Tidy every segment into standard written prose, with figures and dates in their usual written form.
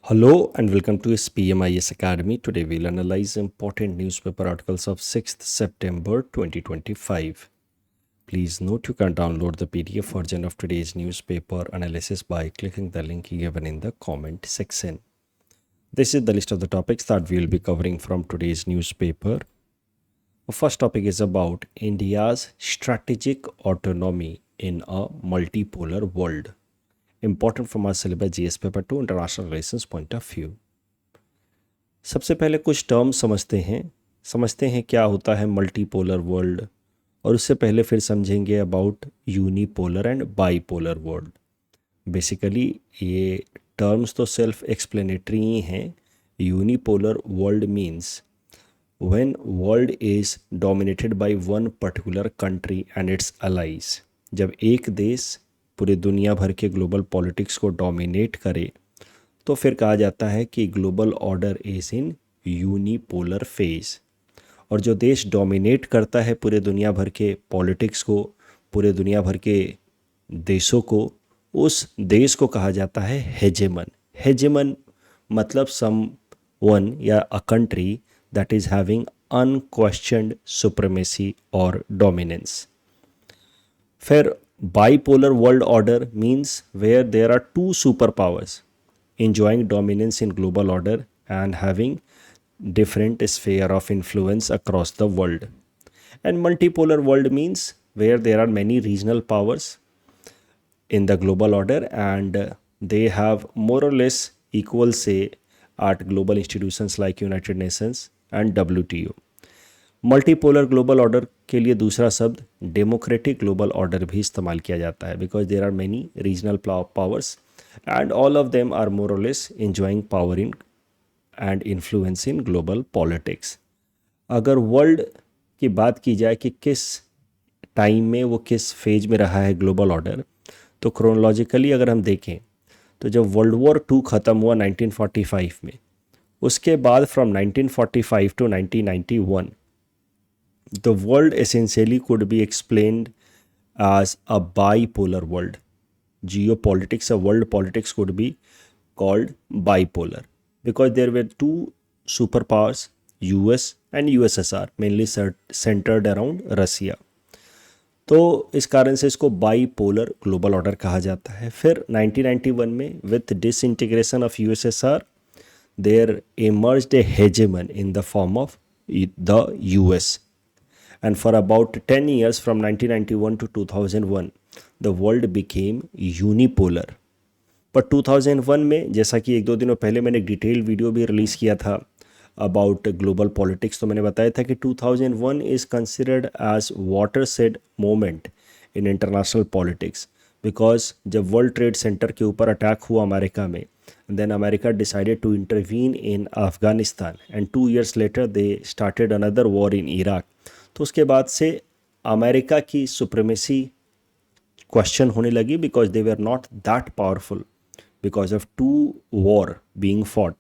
Hello and welcome to SPMIS Academy. Today we'll analyze important newspaper articles of 6th September 2025. Please note you can download the PDF version of today's newspaper analysis by clicking the link given in the comment section. This is the list of the topics that we'll be covering from today's newspaper. The first topic is about India's strategic autonomy in a multipolar world. Important from our syllabus GS paper 2 international relations point of view. सबसे पहले कुछ term समझते हैं क्या होता है multipolar world, और उससे पहले फिर समझेंगे about unipolar and bipolar world. Basically ये टर्म्स तो सेल्फ एक्सप्लेनेटरी ही हैं. Unipolar world means when world is dominated by one particular country and its allies. जब एक देश पूरी दुनिया भर के ग्लोबल पॉलिटिक्स को डोमिनेट करे तो फिर कहा जाता है कि global order is in unipolar phase. और जो देश डोमिनेट करता है पूरे दुनिया भर के पॉलिटिक्स को, पूरे दुनिया भर के देशों को, उस देश को कहा जाता है हेजेमन. हेजेमन मतलब समवन या a country that is having unquestioned supremacy or dominance. फिर bipolar world order means where there are two superpowers enjoying dominance in global order and having different sphere of influence across the world. And multipolar world means where there are many regional powers in the global order and they have more or less equal say at global institutions like United Nations and WTO. Multipolar global order के लिए दूसरा शब्द democratic global order भी इस्तेमाल किया जाता है because there are many regional powers and all of them are more और less enjoying power in and influence in global politics. अगर वर्ल्ड की बात की जाए कि किस टाइम में वो किस फेज में रहा है ग्लोबल ऑर्डर, तो क्रोनोलॉजिकली अगर हम देखें तो जब वर्ल्ड वॉर 2 ख़त्म हुआ 1945 में, उसके बाद from 1945 to 1991 the world essentially could be explained as a bipolar world. Geopolitics a world politics could be called bipolar because there were two super powers, US and USSR, mainly centred around Russia. तो इस कारण से इसको bipolar global order कहा जाता है. फिर 1991 में with disintegration of USSR there emerged a hegemon in the form of the US. And for about 10 years from 1991 to 2001, the world became unipolar. पर 2001 में, जैसा कि एक दो दिनों पहले मैंने एक डिटेल वीडियो भी रिलीज़ किया था अबाउट ग्लोबल पॉलिटिक्स, तो मैंने बताया था कि 2001 is considered as watershed moment in international politics because जब वर्ल्ड ट्रेड सेंटर के ऊपर अटैक हुआ अमेरिका में, then America decided to intervene in Afghanistan and 2 years later they started another war in Iraq. तो उसके बाद से अमेरिका की सुप्रीमेसी क्वेश्चन होने लगी because they were not that powerful because of two war being fought.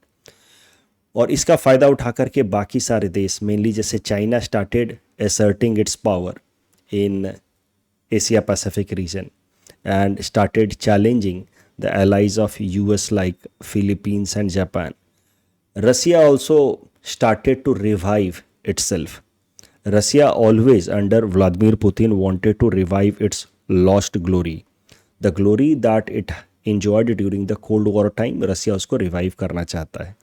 और इसका फ़ायदा उठा करके बाकी सारे देश, मेनली जैसे China, started asserting its power in Asia Pacific region and started challenging the allies of US like Philippines and Japan. Russia also started to revive itself. Russia always under Vladimir Putin wanted to revive its lost glory. The glory that it enjoyed during the Cold War time, Russia उसको revive करना चाहता है.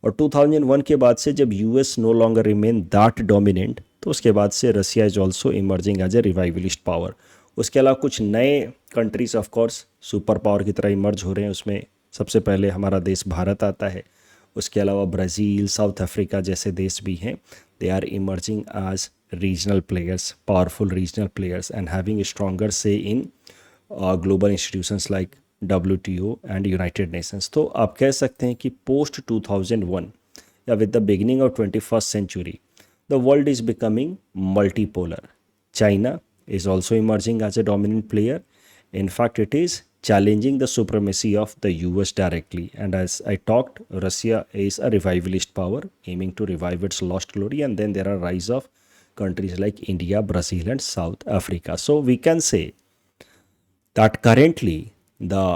और 2001 के बाद से जब US no longer remain that dominant, तो उसके बाद से Russia is also emerging as a revivalist power. उसके अलावा कुछ नए countries of course super power की तरह इमर्ज हो रहे हैं. उसमें सबसे पहले हमारा देश भारत आता है. उसके अलावा ब्राज़ील, साउथ अफ्रीका जैसे देश भी हैं. They are emerging as regional players, powerful regional players and having a stronger say in global institutions like WTO and United Nations. तो आप कह सकते हैं कि पोस्ट 2001 या with the beginning of 21st century the world is becoming multipolar. China is also emerging as a dominant player. In fact, it is challenging the supremacy of the US directly. And as I talked, Russia is a revivalist power aiming to revive its lost glory. And then there are rise of countries like India, Brazil, and South Africa. So we can say that currently the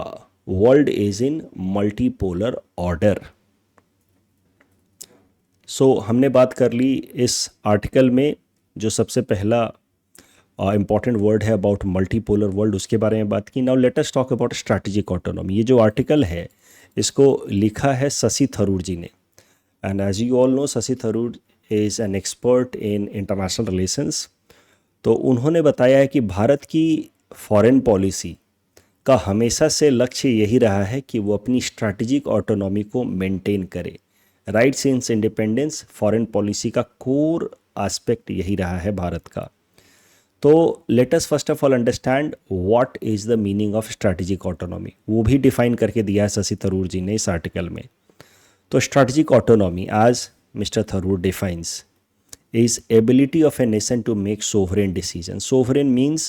world is in multipolar order. So हमने बात कर ली इस article में जो सबसे पहला important word है about multipolar world, उसके बारे में बात की। Now let us talk about strategic autonomy. ये जो आर्टिकल है इसको लिखा है शशि थरूर जी ने, and as you all know Shashi Tharoor is an expert in international relations. तो उन्होंने बताया है कि भारत की फॉरेन पॉलिसी का हमेशा से लक्ष्य यही रहा है कि वो अपनी स्ट्रैटेजिक ऑटोनॉमी को मेंटेन करे। Right since independence foreign policy का कोर एस्पेक्ट यही रहा है भारत का। तो let us first of all understand what is the meaning of strategic autonomy. वो भी डिफाइन करके दिया है शशि थरूर जी ने इस आर्टिकल में। तो strategic autonomy as mister Tharoor defines is ability of a nation to make sovereign decision. Sovereign means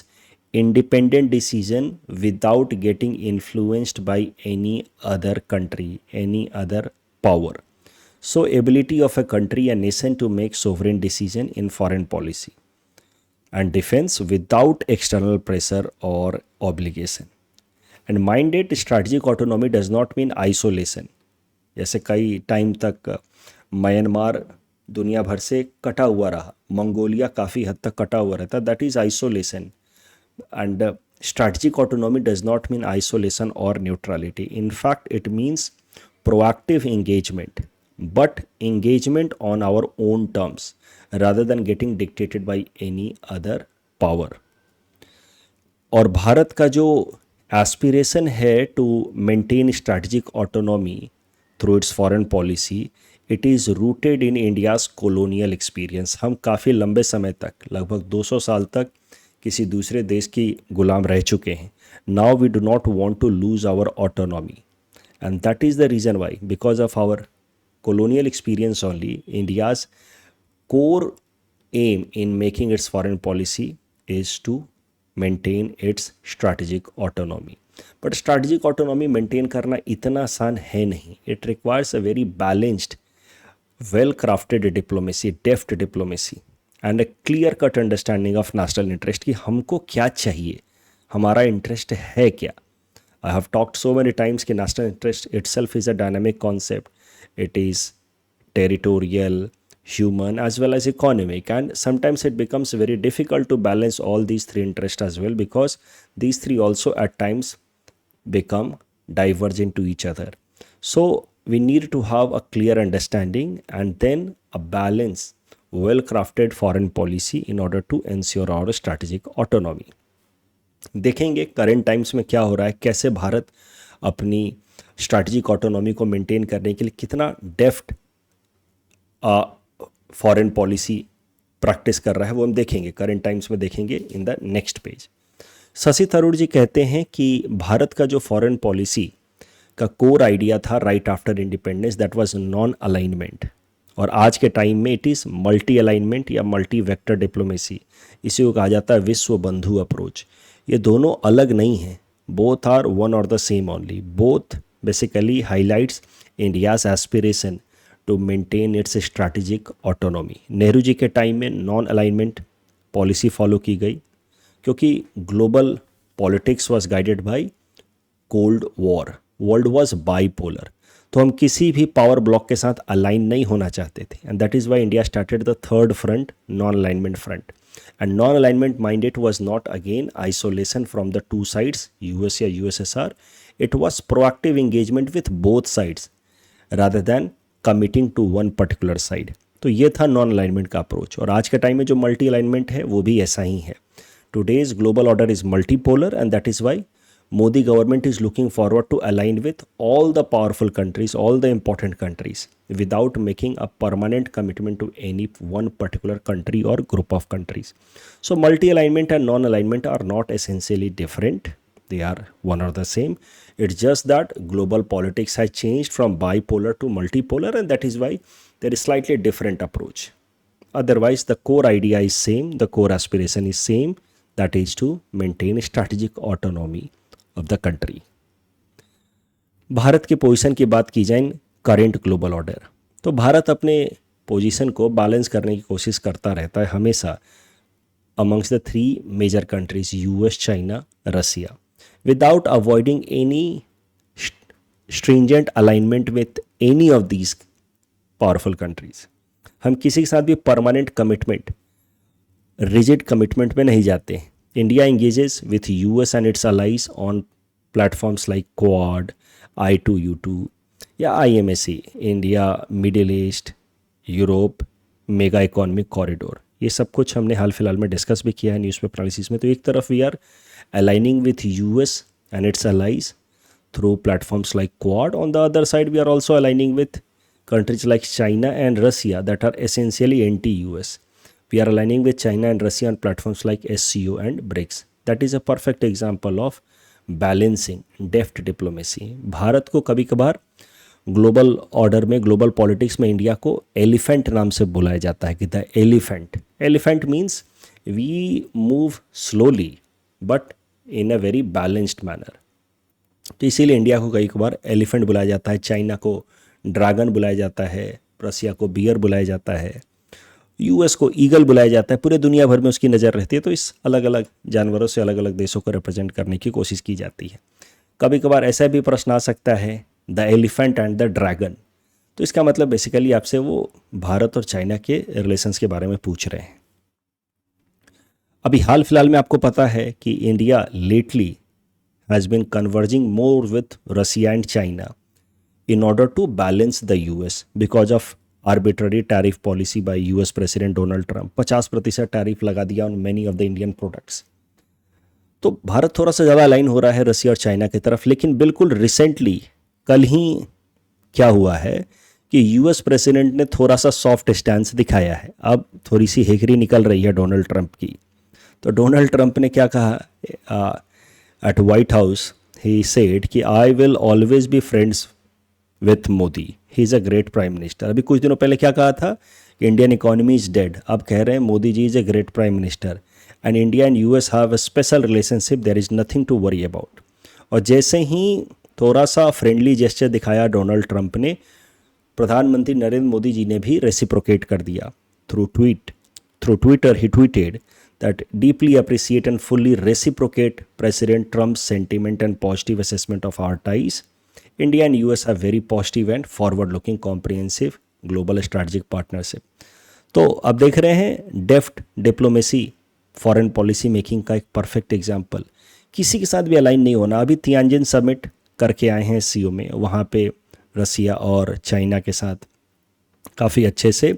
independent decision without getting influenced by any other country, any other power. So ability of a country, a nation to make sovereign decision in foreign policy and defense without external pressure or obligation. And mind it, strategic autonomy does not mean isolation. जैसे कई time तक Myanmar दुनिया भर से कटा हुआ रहा, Mongolia काफ़ी हद तक कटा हुआ रहता, that is isolation. And strategic autonomy does not mean isolation और neutrality. In fact it means proactive engagement, but engagement on our own terms rather than getting dictated by any other power. और भारत का जो aspiration है to maintain strategic autonomy through its foreign policy, it is rooted in India's colonial experience. हम काफ़ी लंबे समय तक, लगभग 200 साल तक किसी दूसरे देश की गुलाम रह चुके हैं। Now we do not want to lose our autonomy, and that is the reason why, because of our colonial experience only, India's core aim in making its foreign policy is to maintain its strategic autonomy. But strategic autonomy maintain करना इतना आसान है नहीं. It requires a very balanced, well-crafted diplomacy, deft diplomacy, and a clear-cut understanding of national interest कि हमको क्या चाहिए, हमारा इंटरेस्ट है क्या. I have talked so many times कि national interest itself is a dynamic concept. It is territorial, human, as well as economic, and sometimes it becomes very difficult to balance all these three interests as well, because these three also at times become divergent to each other. So we need to have a clear understanding and then a balanced, well-crafted foreign policy in order to ensure our strategic autonomy. देखेंगे current times में क्या हो रहा है, कैसे भारत अपनी strategic autonomy को maintain करने के लिए कितना डेफ्ट फॉरेन पॉलिसी प्रैक्टिस कर रहा है, वो हम देखेंगे करंट टाइम्स में, देखेंगे in the next page. Shashi Tharoor ji कहते हैं कि भारत का जो फॉरेन पॉलिसी का कोर आइडिया था right after independence, that was non alignment, और आज के टाइम में इट इज़ मल्टी अलाइनमेंट या मल्टी वेक्टर डिप्लोमेसी. इसी को कहा जाता है विश्व बंधु अप्रोच. ये दोनों अलग नहीं हैं, बोथ आर वन और the same only. Both basically highlights India's aspiration to maintain its strategic autonomy. Nehru ji के टाइम में नॉन अलाइनमेंट पॉलिसी फॉलो की गई क्योंकि global politics was guided by cold war, world was bipolar. तो हम किसी भी पावर ब्लॉक के साथ अलाइन नहीं होना चाहते थे, and that is why India started the third front, non alignment front. And non-alignment mandate was not again isolation from the two sides, US या USSR. It was proactive engagement with both sides rather than committing to one particular side. तो ये था non alignment का approach. और आज के time में जो मल्टी अलाइनमेंट है वो भी ऐसा ही है. Today's global order is multipolar, and that is why Modi government is looking forward to align with all the powerful countries, all the important countries, without making a permanent commitment to any one particular country or group of countries. So multi-alignment and non-alignment are not essentially different. They are one or the same. It's just that global politics has changed from bipolar to multipolar, and that is why there is slightly different approach. Otherwise, the core idea is same, the core aspiration is same, that is to maintain strategic autonomy of the country. Bharat के position की बात की जाए इन current global order, तो भारत अपने position को balance करने की कोशिश करता रहता है हमेशा amongst the three major countries, US, China, Russia, without avoiding any stringent alignment with any of these powerful countries. हम किसी के साथ भी परमानेंट कमिटमेंट, रिजिड कमिटमेंट में नहीं जाते. India engages with US and its allies on platforms like Quad, I2U2 या IMSA, India middle east Europe mega economic corridor. ये सब कुछ हमने हाल फिलहाल में डिस्कस भी किया है न्यूज़पेपर एनालिसिस में. तो एक तरफ we are aligning with US and its allies through platforms like Quad. On the other side, we are also aligning with countries like China and Russia that are essentially anti-US. We are aligning with China and Russia on platforms like SCO and BRICS. That is a perfect example of balancing deft diplomacy. Bharat को कभी कभार global order में, global politics में India को elephant नाम से बुलाया जाता है कि the elephant means we move slowly but in a very balanced manner. तो इसीलिए इंडिया को कई बार एलिफेंट बुलाया जाता है, चाइना को ड्रैगन बुलाया जाता है, रसिया को बियर बुलाया जाता है, यूएस को ईगल बुलाया जाता है. पूरे दुनिया भर में उसकी नज़र रहती है. तो इस अलग अलग जानवरों से अलग अलग देशों को रिप्रेजेंट करने की कोशिश की जाती है. कभी कभार ऐसा भी प्रश्न आ सकता है the elephant and the dragon. तो इसका मतलब बेसिकली आपसे वो भारत और चाइना के रिलेशंस के बारे में पूछ रहे हैं. अभी हाल फिलहाल में आपको पता है कि India lately has been converging more with Russia and China in order to balance the US because of arbitrary tariff policy by US President Donald Trump. 50% tariff लगा दिया on many of the Indian products. तो भारत थोड़ा सा ज़्यादा align हो रहा है रसिया और चाइना की तरफ. लेकिन बिल्कुल रिसेंटली कल ही क्या हुआ है कि यूएस प्रेसिडेंट ने थोड़ा सा सॉफ्ट स्टैंस दिखाया है. अब थोड़ी सी हेकरी निकल रही है डोनाल्ड ट्रंप की. तो डोनाल्ड ट्रंप ने क्या कहा at White House, he said कि I will always be friends with Modi, he is a great prime minister. अभी कुछ दिनों पहले क्या कहा था कि इंडियन इकोनॉमी इज़ डेड. अब कह रहे हैं Modi ji is a great prime minister and India and US have a special relationship, there is nothing to worry about. और जैसे ही थोड़ा सा फ्रेंडली जेस्चर दिखाया डोनाल्ड ट्रंप ने, प्रधानमंत्री नरेंद्र मोदी जी ने भी रेसिप्रोकेट कर दिया. Through Twitter he tweeted that deeply appreciate and fully reciprocate President Trump's sentiment and positive assessment of our ties. India and US have very positive and forward-looking comprehensive global strategic partnership. तो अब देख रहे हैं डेफ्ट diplomacy foreign policy making का एक perfect example. किसी के साथ भी अलाइन नहीं होना. अभी तियानजिन समिट करके आए हैं सीओ में, वहाँ पे रसिया और चाइना के साथ काफ़ी अच्छे से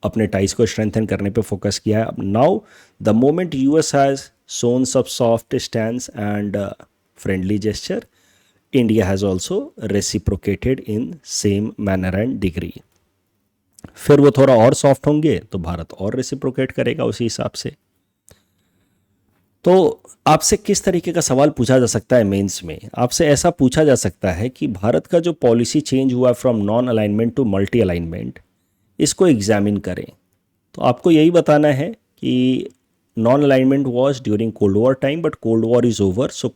अपने टाइज को स्ट्रेंथन करने पे फोकस किया है. Now the moment US has shown some soft stands and friendly gesture, India has also reciprocated in same manner and degree. फिर वो थोड़ा और सॉफ्ट होंगे तो भारत और रेसिप्रोकेट करेगा उसी हिसाब से. तो आपसे किस तरीके का सवाल पूछा जा सकता है मेंस में? आपसे ऐसा पूछा जा सकता है कि भारत का जो पॉलिसी चेंज हुआ from non alignment to multi alignment, इसको एग्जामिन करें. तो आपको यही बताना है कि non alignment was during cold war time, but cold war is over. So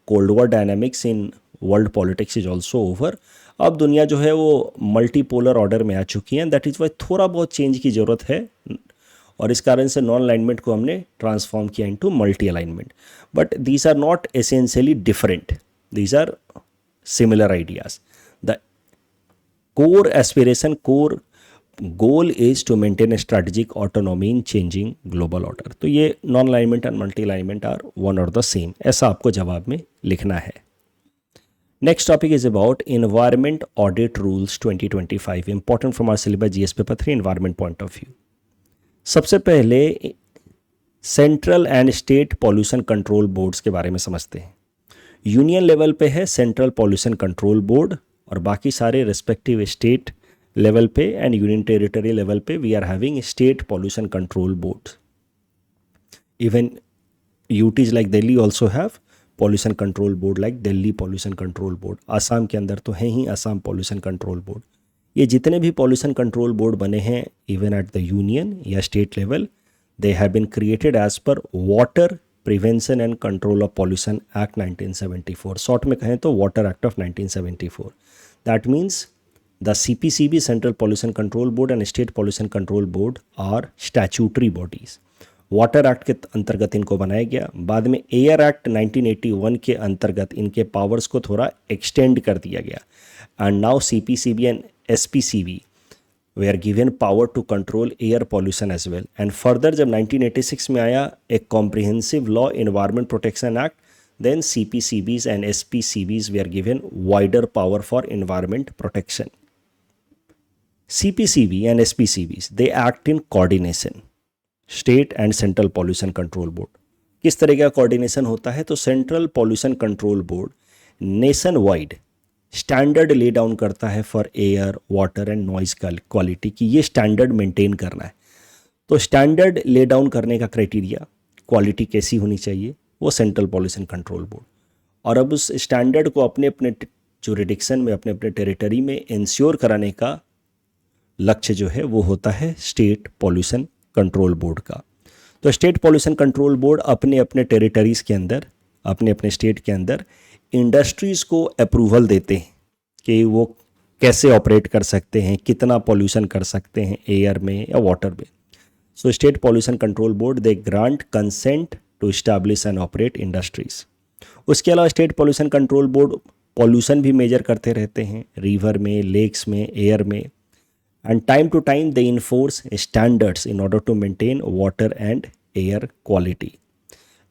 cold war dynamics in world politics is also over. अब दुनिया जो है वो मल्टीपोलर ऑर्डर में आ चुकी है. दैट इज़ वाई थोड़ा बहुत चेंज की ज़रूरत है और इस कारण से नॉन अलाइनमेंट को हमने ट्रांसफॉर्म किया into multi alignment. But these are not essentially different, these are similar ideas. The core aspiration, core goal is to maintain strategic autonomy in changing global order. तो ये non alignment and multi alignment are one और the same, ऐसा आपको जवाब में लिखना है. Next topic is about environment audit rules 2025, important from our syllabus GS paper 3 environment point of view. सबसे पहले central and state pollution control boards के बारे में समझते हैं. यूनियन लेवल पे है सेंट्रल पॉल्यूशन कंट्रोल बोर्ड और बाकी सारे रिस्पेक्टिव स्टेट लेवल पे एंड यूनियन टेरिटरी लेवल पे we are having state pollution control board. Even UTs like Delhi also have pollution control board like Delhi pollution control board. Assam के अंदर तो है ही आसाम पॉल्यूशन कंट्रोल बोर्ड. ये जितने भी पॉल्यूशन कंट्रोल बोर्ड बने हैं इवन एट द यूनियन या state level, they have been created as per water prevention and control of pollution act 1974. Short में कहें तो water act of 1974. That means the CPCB, Central Pollution Control Board, and State Pollution Control Board are statutory bodies. Water act के अंतर्गत इनको बनाया गया। बाद में एयर एक्ट 1981 के अंतर्गत इनके पावर्स को थोड़ा एक्सटेंड कर दिया गया। And now CPCB and SPCB they are given power to control air pollution as well. And further जब 1986 में आया एक comprehensive law environment protection act, then CPCBs and SPCBs were given wider power for environment protection. CPCB and SPCBs, they act in coordination. State and Central Pollution Control Board. किस तरह का coordination होता है? तो central pollution control board nation wide standard lay down करता है for air, water and noise quality की ये स्टैंडर्ड मेंटेन करना है। तो स्टैंडर्ड ले डाउन करने का क्राइटेरिया, क्वालिटी कैसी होनी चाहिए, वो सेंट्रल पॉल्यूशन कंट्रोल बोर्ड। और अब उस स्टैंडर्ड को अपने अपने जुरिडिक्शन में, अपने अपने टेरिटरी में इंश्योर कराने का लक्ष्य जो है वो होता है स्टेट पॉल्यूशन कंट्रोल बोर्ड का। तो स्टेट पॉल्यूशन कंट्रोल बोर्ड अपने अपने टेरिटरीज़ के अंदर, अपने अपने स्टेट के अंदर इंडस्ट्रीज़ को अप्रूवल देते हैं कि वो कैसे ऑपरेट कर सकते हैं, कितना पॉल्यूशन कर सकते हैं एयर में या वाटर में। So state pollution control board they grant consent to establish and operate industries. उसके अलावा state pollution control board pollution भी मेजर करते रहते हैं रिवर में, लेक्स में, एयर में। And time to time they enforce standards in order to maintain water and air quality.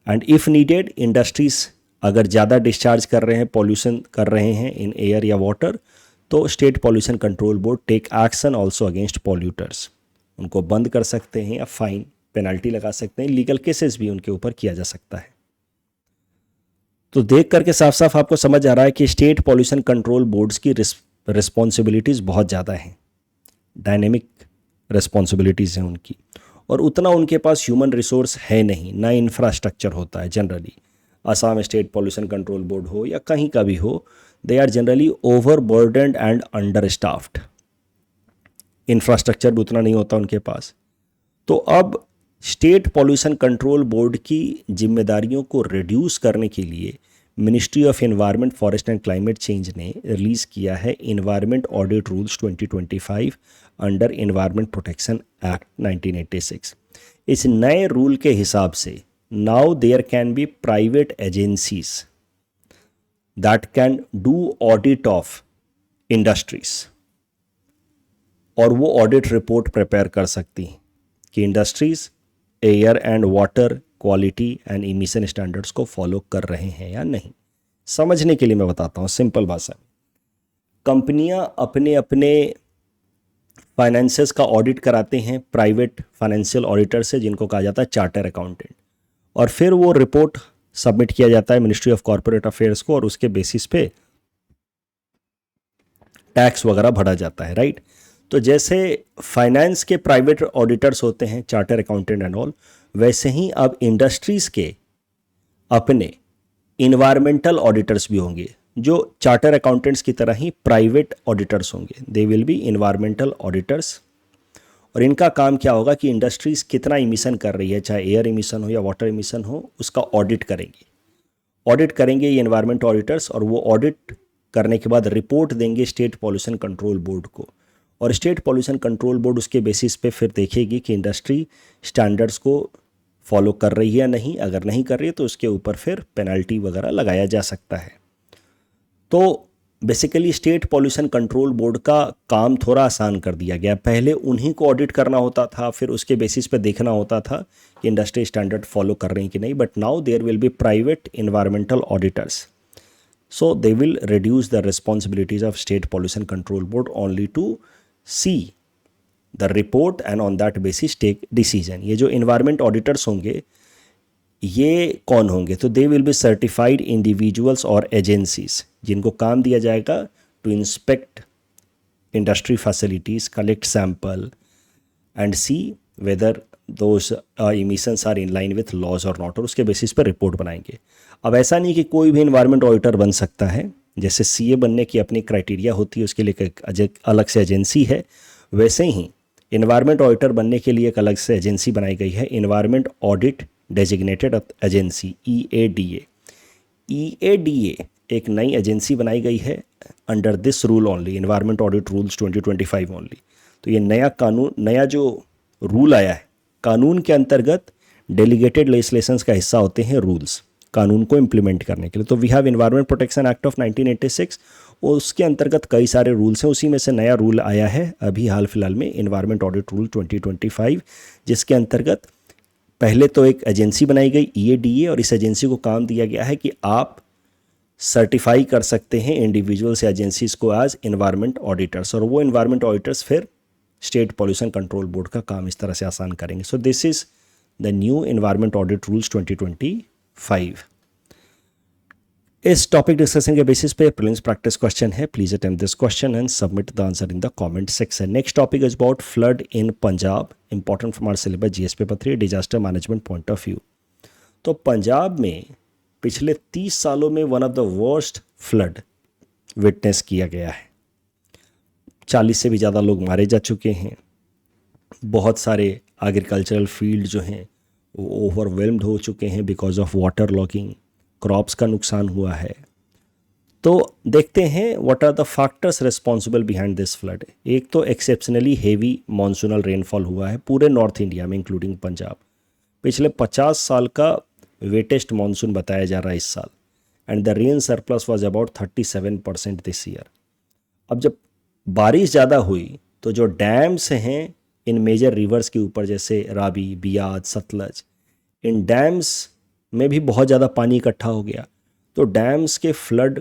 And if needed industries अगर ज़्यादा डिस्चार्ज कर रहे हैं, पॉल्यूशन कर रहे हैं इन एयर या वाटर, तो state pollution control board take action also against polluters. उनको बंद कर सकते हैं या फाइन, पेनल्टी लगा सकते हैं, लीगल केसेस भी उनके ऊपर किया जा सकता है। तो देख करके साफ साफ आपको समझ आ रहा है कि स्टेट पॉल्यूशन कंट्रोल बोर्ड्स की रिस्पॉन्सिबिलिटीज़ बहुत ज़्यादा हैं, डायनेमिक रिस्पॉन्सिबिलिटीज़ हैं उनकी, और उतना उनके पास ह्यूमन रिसोर्स है नहीं, ना इंफ्रास्ट्रक्चर होता है। Generally Assam state pollution control board हो या कहीं का भी हो, they are generally overburdened and under staffed. Infrastructure भी उतना नहीं होता उनके पास। तो अब स्टेट पॉल्यूशन कंट्रोल बोर्ड की जिम्मेदारियों को रिड्यूस करने के लिए ministry of environment, forest and climate change ने रिलीज़ किया है environment audit rules 2025 under environment protection act 1986। इस नए रूल के हिसाब से now there can be private agencies that can do audit of industries, और वो ऑडिट रिपोर्ट प्रिपेयर कर सकती हैं कि industries air and water quality and emission standards को फॉलो कर रहे हैं या नहीं। समझने के लिए मैं बताता हूँ सिंपल भाषा में। कंपनियां अपने अपने फाइनेंसेस का ऑडिट कराते हैं प्राइवेट फाइनेंशियल ऑडिटर से, जिनको कहा जाता है चार्टर अकाउंटेंट, और फिर वो रिपोर्ट सबमिट किया जाता है मिनिस्ट्री ऑफ कॉर्पोरेट अफेयर्स को, और उसके बेसिस पे टैक्स वगैरह भरा जाता है, राइट। तो जैसे फाइनेंस के प्राइवेट ऑडिटर्स होते हैं, चार्टर अकाउंटेंट एंड ऑल, वैसे ही अब इंडस्ट्रीज़ के अपने इन्वायरमेंटल ऑडिटर्स भी होंगे, जो चार्टर अकाउंटेंट्स की तरह ही प्राइवेट ऑडिटर्स होंगे। They will be environmental auditors, और इनका काम क्या होगा कि इंडस्ट्रीज़ कितना इमिशन कर रही है, चाहे एयर इमिशन हो या वाटर इमिशन हो, उसका ऑडिट करेंगे। ऑडिट करेंगे ये इन्वायरमेंट ऑडिटर्स, और वो ऑडिट करने के बाद रिपोर्ट देंगे स्टेट पॉल्यूशन कंट्रोल बोर्ड को, और स्टेट पॉल्यूशन कंट्रोल बोर्ड उसके बेसिस पे फिर देखेगी कि इंडस्ट्री स्टैंडर्ड्स को फॉलो कर रही है या नहीं। अगर नहीं कर रही है तो उसके ऊपर फिर पेनल्टी वगैरह लगाया जा सकता है। तो basically state pollution control board का काम थोड़ा आसान कर दिया गया। पहले उन्हीं को ऑडिट करना होता था, फिर उसके बेसिस पे देखना होता था कि इंडस्ट्री स्टैंडर्ड फॉलो कर रही है कि नहीं। But now there will be private environmental auditors, so they will reduce the responsibilities of state pollution control board only to see the report and on that basis take decision। ये जो environment auditors होंगे ये कौन होंगे? तो they will be certified individuals or agencies जिनको काम दिया जाएगा to inspect industry facilities, collect sample and see whether those emissions are in line with laws or not, और उसके बेसिस पर रिपोर्ट बनाएंगे। अब ऐसा नहीं कि कोई भी इन्वायरमेंट ऑडिटर बन सकता है। जैसे सीए बनने की अपनी क्राइटेरिया होती है, उसके लिए एक अलग से एजेंसी है, वैसे ही इन्वायरमेंट ऑडिटर बनने के लिए एक अलग से एजेंसी बनाई गई है, environment audit designated agency, EADA। EADA एक नई एजेंसी बनाई गई है under this rule only, environment audit rules 2025 only. तो ये नया कानून, नया जो रूल आया है, कानून के अंतर्गत डेलीगेटेड लेजिस्लेशंस का हिस्सा होते हैं रूल्स, कानून को इम्प्लीमेंट करने के लिए। तो we have environment protection act of 1986, उसके अंतर्गत कई सारे रूल्स हैं। उसी में से नया रूल आया है अभी हाल फिलहाल में, इन्वायरमेंट ऑडिट रूल 2025, जिसके अंतर्गत पहले तो एक एजेंसी बनाई गई EADA, और इस एजेंसी को काम दिया गया है कि आप सर्टिफाई कर सकते हैं इंडिविजुअल्स या एजेंसीज को एज इन्वायरमेंट ऑडिटर्स, और वो इन्वायरमेंट ऑडिटर्स फिर स्टेट पॉल्यूशन कंट्रोल बोर्ड का काम इस तरह से आसान करेंगे। So this is the new environment audit rules 2025। इस टॉपिक डिस्कशन के बेसिस पे प्रीलिम्स प्रैक्टिस क्वेश्चन है। Please attempt this question and submit the answer in the comment section. Next topic is about flood in Punjab, important from our syllabus GS paper 3, disaster management point of view. तो पंजाब में पिछले 30 सालों में one of the worst flood witness किया गया है। 40 से भी ज़्यादा लोग मारे जा चुके हैं। बहुत सारे एग्रीकल्चरल फील्ड जो हैं वो ओवरवेल्म्ड हो चुके हैं because of water logging, crops का नुकसान हुआ है। तो देखते हैं what are the factors responsible behind this flood. एक तो एक्सेप्शनली हेवी मॉनसूनल रेनफॉल हुआ है पूरे नॉर्थ इंडिया में इंक्लूडिंग पंजाब। पिछले 50 साल का वेटेस्ट मॉनसून बताया जा रहा है इस साल, and the rain surplus was about 37% this year. अब जब बारिश ज़्यादा हुई तो जो डैम्स हैं इन मेजर रिवर्स के ऊपर, जैसे रावी, बियास, सतलज, इन डैम्स में भी बहुत ज़्यादा पानी इकट्ठा हो गया, तो डैम्स के फ्लड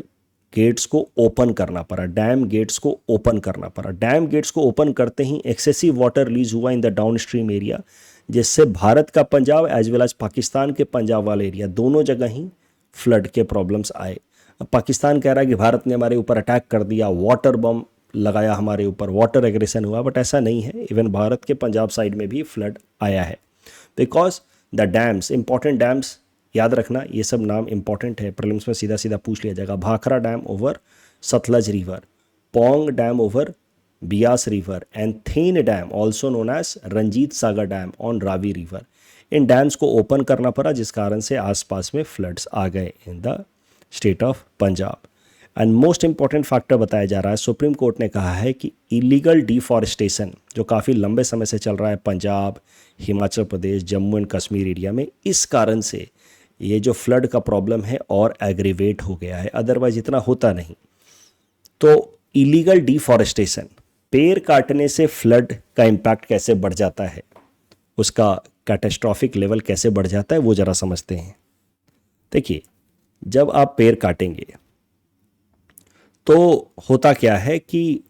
गेट्स को ओपन करना पड़ा, डैम गेट्स को ओपन करना पड़ा। डैम गेट्स को ओपन करते ही एक्सेसिव वाटर रिलीज हुआ in the downstream area, जिससे भारत का Punjab as well as Pakistan के पंजाब वाले एरिया दोनों जगह ही फ्लड के प्रॉब्लम्स आए। अब पाकिस्तान कह रहा है कि भारत ने हमारे ऊपर अटैक कर दिया, वाटर बम लगाया हमारे ऊपर, वाटर एग्रेशन हुआ, बट ऐसा नहीं है। इवन भारत के पंजाब साइड में भी फ्लड आया है because the dams, important dams याद रखना, ये सब नाम इंपॉर्टेंट है, प्रीलिम्स में सीधा सीधा पूछ लिया जाएगा। Bhakra dam over Sutlej river, Pong dam over Beas river, and then dam also known as Ranjit Sagar dam on Ravi river. इन डैम्स को ओपन करना पड़ा, जिस कारण से आसपास में फ्लड्स आ गए in the state of Punjab. And most important factor बताया जा रहा है, सुप्रीम कोर्ट ने कहा है कि इलीगल डिफॉरेस्टेशन जो काफ़ी लंबे समय से चल रहा है पंजाब, हिमाचल प्रदेश, जम्मू एंड कश्मीर एरिया में, इस कारण से ये जो फ्लड का प्रॉब्लम है और एग्रीवेट हो गया है, अदरवाइज इतना होता नहीं। तो इलीगल डिफॉरेस्टेशन, पेड़ काटने से फ्लड का इम्पैक्ट कैसे बढ़ जाता है, उसका कैटास्ट्रॉफिक लेवल कैसे बढ़ जाता है, वो ज़रा समझते हैं। देखिए, जब आप पेड़ काटेंगे तो होता क्या है कि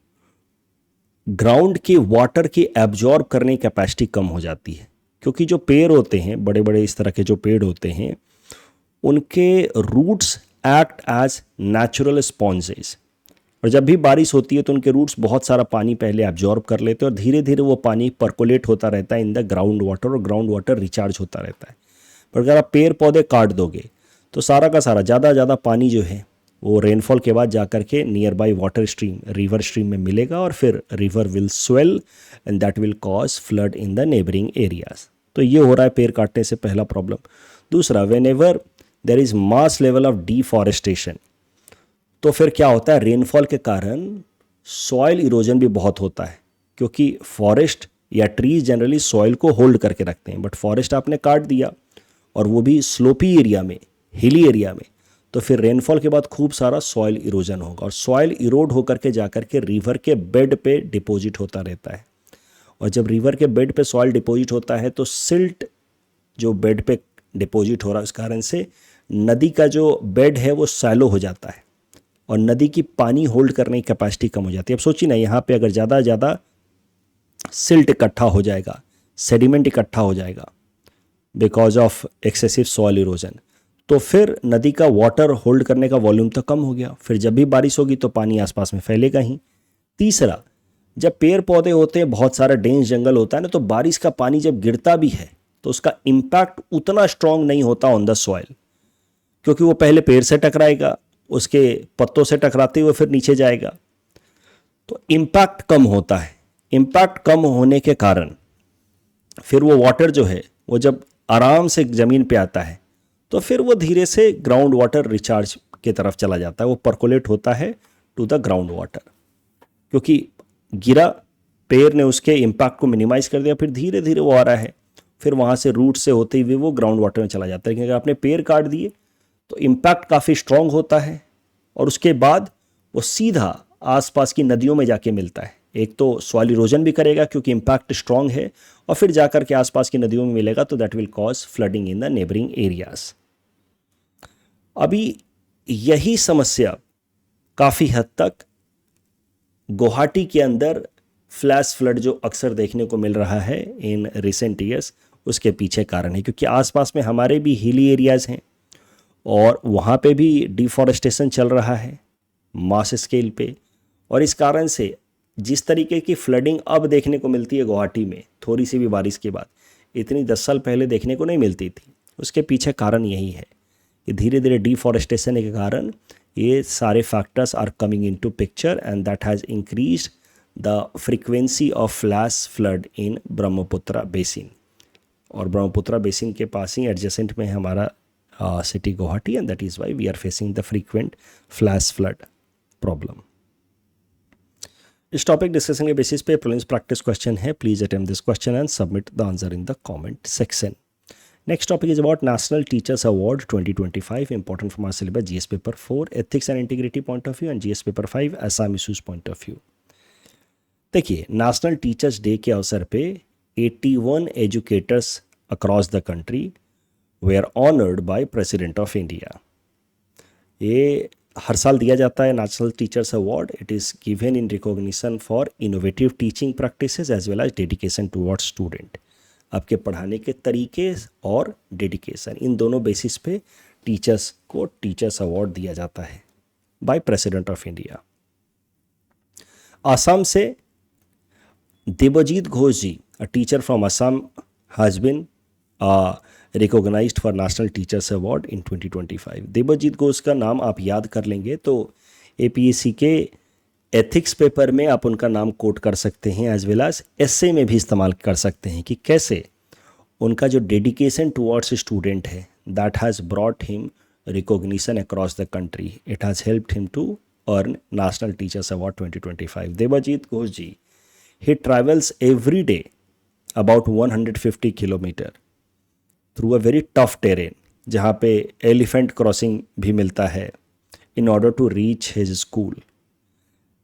ग्राउंड की वाटर की एब्जॉर्ब करने की कैपेसिटी कम हो जाती है, क्योंकि जो पेड़ होते हैं, बड़े बड़े इस तरह के जो पेड़ होते हैं, उनके roots act as natural sponges, और जब भी बारिश होती है तो उनके रूट्स बहुत सारा पानी पहले एब्जॉर्ब कर लेते हैं और धीरे धीरे वो पानी परकोलेट होता रहता है इन द ग्राउंड वाटर, और ग्राउंड वाटर रिचार्ज होता रहता है। पर अगर आप पेड़ पौधे काट दोगे तो सारा का सारा ज़्यादा पानी जो है वो रेनफॉल के बाद जाकर के near by water stream, river stream में मिलेगा, और फिर river will swell and that will cause flood in the neighbouring areas. तो ये हो रहा है पेड़ काटने से पहला प्रॉब्लम। दूसरा, when ever there is mass level of deforestation, तो फिर क्या होता है, रेनफॉल के कारण सॉइल इरोजन भी बहुत होता है, क्योंकि फॉरेस्ट या ट्रीज जनरली सॉइल को होल्ड करके रखते हैं, बट फॉरेस्ट आपने काट दिया और वो भी स्लोपी एरिया में, हिली एरिया में, तो फिर रेनफॉल के बाद खूब सारा सॉइल इरोजन होगा, और सॉइल इरोड होकर के जाकर के रिवर के बेड पे डिपॉजिट होता रहता है। और जब रिवर के बेड पे सॉइल डिपॉजिट होता है तो सिल्ट जो बेड पे डिपॉजिट हो रहा है, उस कारण से नदी का जो बेड है वो सैलो हो जाता है और नदी की पानी होल्ड करने की कैपेसिटी कम हो जाती है। अब सोचिए ना, यहाँ पे अगर ज़्यादा सिल्ट इकट्ठा हो जाएगा, सेडिमेंट इकट्ठा हो जाएगा because of excessive soil erosion, तो फिर नदी का वाटर होल्ड करने का वॉल्यूम तो कम हो गया, फिर जब भी बारिश होगी तो पानी आसपास में फैलेगा ही। तीसरा, जब पेड़ पौधे होते हैं, बहुत सारा डेंस जंगल होता है ना, तो बारिश का पानी जब गिरता भी है तो उसका इम्पैक्ट उतना स्ट्रांग नहीं होता ऑन द सॉइल, क्योंकि वो पहले पेड़ से टकराएगा, उसके पत्तों से टकराते हुए फिर नीचे जाएगा, तो इम्पैक्ट कम होता है। इम्पैक्ट कम होने के कारण फिर वो वाटर जो है वो जब आराम से ज़मीन पे आता है तो फिर वो धीरे से ग्राउंड वाटर रिचार्ज की तरफ चला जाता है, वो परकोलेट होता है टू द ग्राउंड वाटर, क्योंकि गिरा पेड़ ने उसके इम्पैक्ट को मिनिमाइज कर दिया, फिर धीरे धीरे वो आ रहा है। फिर वहाँ से रूट से होते हुए वो ग्राउंड वाटर में चला जाता है। लेकिन अगर आपने पेड़ काट दिए तो इम्पैक्ट काफ़ी स्ट्रॉन्ग होता है और उसके बाद वो सीधा आसपास की नदियों में जाके मिलता है। एक तो सॉइल इरोजन भी करेगा क्योंकि इम्पैक्ट स्ट्रॉन्ग है, और फिर जाकर के आसपास की नदियों में मिलेगा तो that will cause flooding in the neighbouring areas. अभी यही समस्या काफ़ी हद तक गुवाहाटी के अंदर फ्लैश फ्लड जो अक्सर देखने को मिल रहा है इन रिसेंट ईयर्स, उसके पीछे कारण है क्योंकि आसपास में हमारे भी हिली एरियाज़ हैं और वहाँ पे भी डिफॉरेस्टेशन चल रहा है मास स्केल पे। और इस कारण से जिस तरीके की फ्लडिंग अब देखने को मिलती है गुवाहाटी में थोड़ी सी भी बारिश के बाद, इतनी 10 साल पहले देखने को नहीं मिलती थी। उसके पीछे कारण यही है कि धीरे धीरे डिफॉरेस्टेशन के कारण ये सारे factors are coming into picture and that has increased the frequency of flash flood in Brahmaputra basin. और ब्रह्मपुत्रा बेसिन के पास ही एडजेसेंट में है हमारा city Guwahati, and that is why we are facing the frequent flash flood problem. इस topic discussion के basis पे prelims practice question है। Please attempt this question and submit the answer in the comment section. Next topic is about National Teachers Award 2025, important from our syllabus GS paper 4 ethics and integrity point of view and GS paper 5 Assam issues point of view। देखिए, national teachers day के अवसर पे 81 educators across the country were honoured by president of India. ये हर साल दिया जाता है national teachers award. It is given in recognition for innovative teaching practices as well as dedication towards student. आपके पढ़ाने के तरीके और डेडिकेशन, इन दोनों बेसिस पे टीचर्स को टीचर्स अवार्ड दिया जाता है by president of India. Assam से Devjit Ghosh ji, a teacher from Assam, has been recognised for national teachers award in 2025। Devjit Ghosh का नाम आप याद कर लेंगे तो APSC के एथिक्स पेपर में आप उनका नाम कोट कर सकते हैं, एज वेल एज एस्से में भी इस्तेमाल कर सकते हैं कि कैसे उनका जो डेडिकेशन टुवर्ड्स स्टूडेंट है that has brought him recognition across the country. It has helped him to earn national teachers award 2025। Devjit Ghosh ji, he travels every day about 150 kilometre through a very tough terrain, जहाँ पे elephant crossing भी मिलता है, in order to reach his school.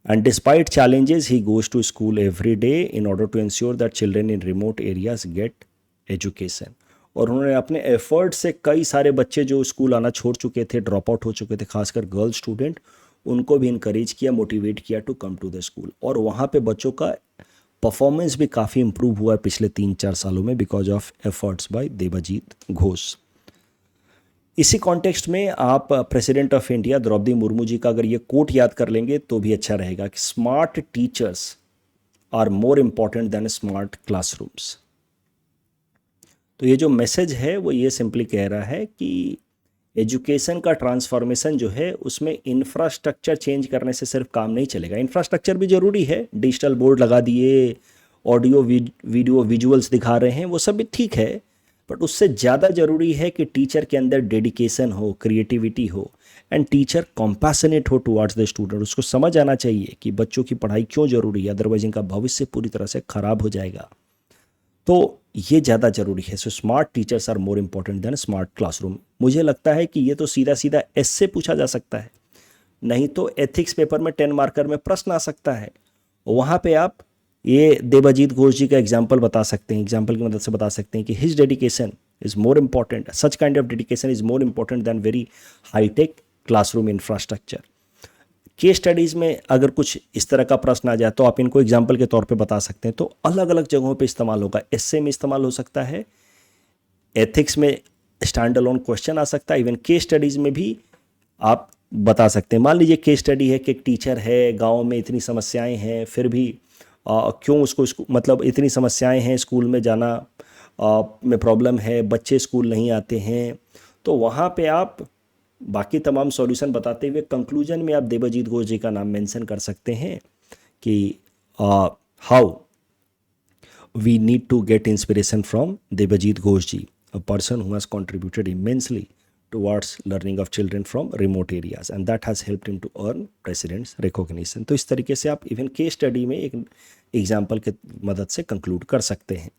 And despite challenges, he goes to school every day in order to ensure that children in remote areas get education। और उन्होंने अपने effort से कई सारे बच्चे जो स्कूल आना छोड़ चुके थे, ड्रॉप आउट हो चुके थे, खासकर गर्ल स्टूडेंट, उनको भी इनकरेज किया, मोटिवेट किया to come to the school. और वहाँ पे बच्चों का परफॉर्मेंस भी काफ़ी इंप्रूव हुआ है पिछले 3-4 सालों में because of efforts by Devjit Ghosh. इसी कॉन्टेक्स्ट में आप president of India Droupadi Murmu ji का अगर ये कोट याद कर लेंगे तो भी अच्छा रहेगा कि smart teachers are more important than smart classrooms. तो ये जो मैसेज है वो ये सिंपली कह रहा है कि एजुकेशन का ट्रांसफॉर्मेशन जो है उसमें इंफ्रास्ट्रक्चर चेंज करने से सिर्फ काम नहीं चलेगा। इंफ्रास्ट्रक्चर भी ज़रूरी है, डिजिटल बोर्ड लगा दिए, ऑडियो वीडियो विजुअल्स दिखा रहे हैं, वो सब भी ठीक है, बट उससे ज़्यादा ज़रूरी है कि टीचर के अंदर डेडिकेशन हो, क्रिएटिविटी हो, एंड टीचर कॉम्पैशनेट हो टुवर्ड्स द स्टूडेंट। उसको समझ आना चाहिए कि बच्चों की पढ़ाई क्यों ज़रूरी है, अदरवाइज इनका भविष्य पूरी तरह से ख़राब हो जाएगा। तो ये ज़्यादा ज़रूरी है। So smart teachers are more important than smart classroom. मुझे लगता है कि ये तो सीधा सीधा ऐसे पूछा जा सकता है, नहीं तो एथिक्स पेपर में 10 मार्कर में प्रश्न आ सकता है। वहाँ पे आप ये देवजीत घोष जी का एग्जाम्पल बता सकते हैं, एग्जाम्पल की मदद से बता सकते हैं कि his dedication is more important, such kind of dedication is more important than very hitech classroom infrastructure. Case studies में अगर कुछ इस तरह का प्रश्न आ जाए तो आप इनको एग्जाम्पल के तौर पे बता सकते हैं। तो अलग अलग जगहों पे इस्तेमाल होगा, एस्से में इस्तेमाल हो सकता है, एथिक्स में स्टैंड अलोन क्वेश्चन आ सकता है, इवन केस स्टडीज़ में भी आप बता सकते हैं। मान लीजिए केस स्टडी है कि एक टीचर है, गाँव में इतनी समस्याएँ हैं, फिर भी क्यों उसको मतलब इतनी समस्याएं हैं, स्कूल में जाना में प्रॉब्लम है, बच्चे स्कूल नहीं आते हैं, तो वहाँ पे आप बाकी तमाम सॉल्यूशन बताते हुए कंक्लूजन में आप देवजीत घोष जी का नाम मेंशन कर सकते हैं कि how we need to get inspiration from Debjit Ghosh ji, a person who has contributed immensely towards learning of children from remote areas and that has helped him to earn president's recognition। तो इस तरीके से आप इवन केस स्टडी में एक example के मदद से कंक्लूड कर सकते हैं।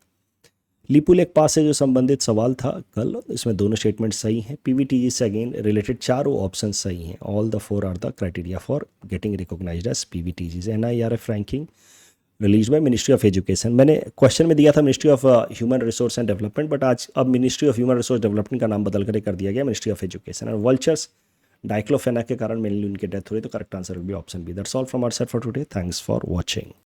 लिपू लेक पास से जो संबंधित सवाल था कल, इसमें दोनों स्टेटमेंट सही हैं। पीवीटीजी से अगेन रिलेटेड चारों ऑप्शन सही हैं। All the 4 are the criteria for getting recognised as PVTGs. NIRF ranking release by ministry of education. मैंने क्वेश्चन में दिया था ministry of human resource and development, but आज अब ministry of human resource development का नाम बदल कर दिया गया मिनिस्ट्री ऑफ एजुकेशन। और वल्चर्स डाइक्लोफेनाक के कारण मेनली उनकी डेथ हुई, तो correct answer will be option B. That's all from our side for today. Thanks for watching.